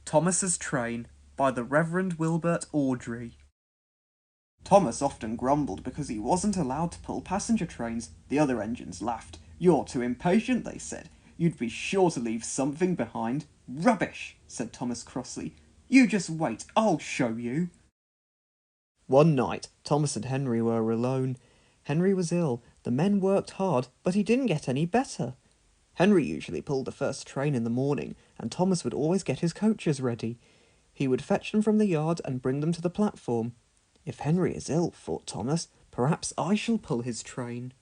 Thomas's Train by the Reverend Wilbert Awdry. Thomas often grumbled because he wasn't allowed to pull passenger trains. The other engines laughed. "You're too impatient," they said. "You'd be sure to leave something behind." "Rubbish," said Thomas crossly. "You just wait, I'll show you." One night, Thomas and Henry were alone. Henry was ill. The men worked hard, but he didn't get any better. Henry usually pulled the first train in the morning, and Thomas would always get his coaches ready. He would fetch them from the yard and bring them to the platform. "If Henry is ill," thought Thomas, "perhaps I shall pull his train."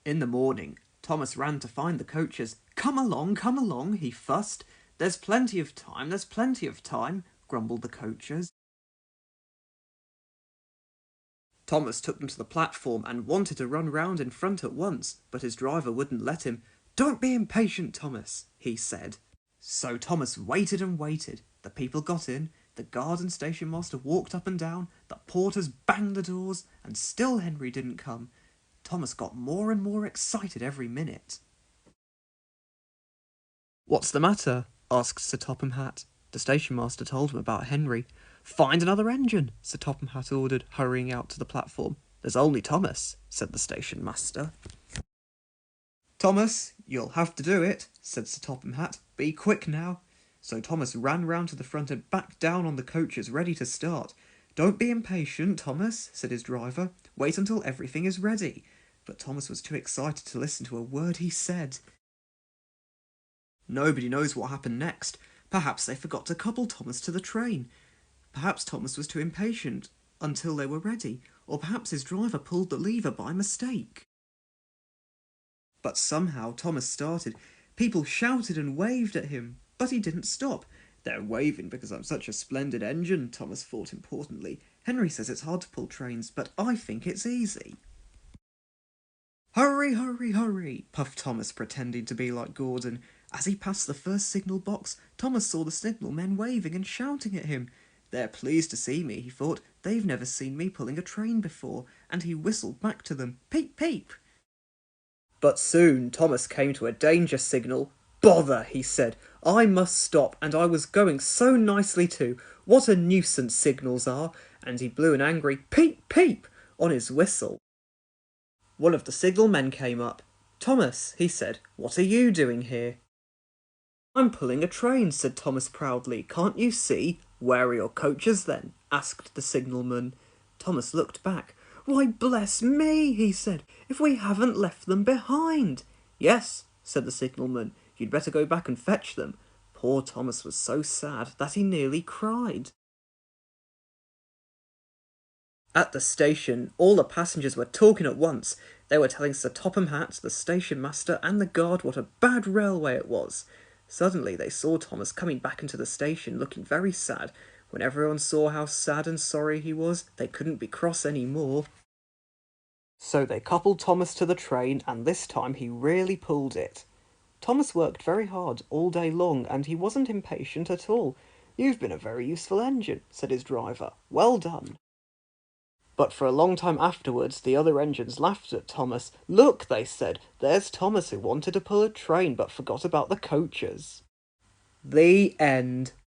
In the morning, Thomas ran to find the coaches. Come along," he fussed. There's plenty of time," grumbled the coaches. Thomas took them to the platform and wanted to run round in front at once, but his driver wouldn't let him. "Don't be impatient, Thomas," he said. So Thomas waited and waited. The people got in, the guard and station master walked up and down, the porters banged the doors, and still Henry didn't come. Thomas got more and more excited every minute. "What's the matter?" asked Sir Topham Hatt. The station master told him about Henry. "Find another engine," Sir Topham Hatt ordered, hurrying out to the platform. "There's only Thomas," said the station master. "Thomas, you'll have to do it," said Sir Topham Hatt. "Be quick now." So Thomas ran round to the front and backed down on the coaches, ready to start. "Don't be impatient, Thomas," said his driver. "Wait until everything is ready." But Thomas was too excited to listen to a word he said. Nobody knows what happened next. Perhaps they forgot to couple Thomas to the train. Perhaps Thomas was too impatient until they were ready, or perhaps his driver pulled the lever by mistake. But somehow Thomas started. People shouted and waved at him, but he didn't stop. "They're waving because I'm such a splendid engine," Thomas thought importantly. "Henry says it's hard to pull trains, but I think it's easy." "Hurry, hurry, hurry," puffed Thomas, pretending to be like Gordon. As he passed the first signal box, Thomas saw the signal men waving and shouting at him. "They're pleased to see me," he thought. "They've never seen me pulling a train before," and he whistled back to them. "Peep, peep." But soon Thomas came to a danger signal. "Bother," he said. "I must stop, and I was going so nicely too. What a nuisance signals are," and he blew an angry "peep, peep" on his whistle. One of the signal men came up. "Thomas," he said, "what are you doing here?" "I'm pulling a train," said Thomas proudly. "Can't you see?" "Where are your coaches then?" asked the signalman. Thomas looked back. "Why, bless me," he said, "if we haven't left them behind." "Yes," said the signalman, "you'd better go back and fetch them." Poor Thomas was so sad that he nearly cried. At the station, all the passengers were talking at once. They were telling Sir Topham Hatt, the station master, and the guard what a bad railway it was. Suddenly they saw Thomas coming back into the station, looking very sad. When everyone saw how sad and sorry he was, they couldn't be cross any more. So they coupled Thomas to the train, and this time he really pulled it. Thomas worked very hard all day long, and he wasn't impatient at all. "You've been a very useful engine," said his driver. "Well done." But for a long time afterwards, the other engines laughed at Thomas. "Look," they said, "there's Thomas who wanted to pull a train but forgot about the coaches." The end.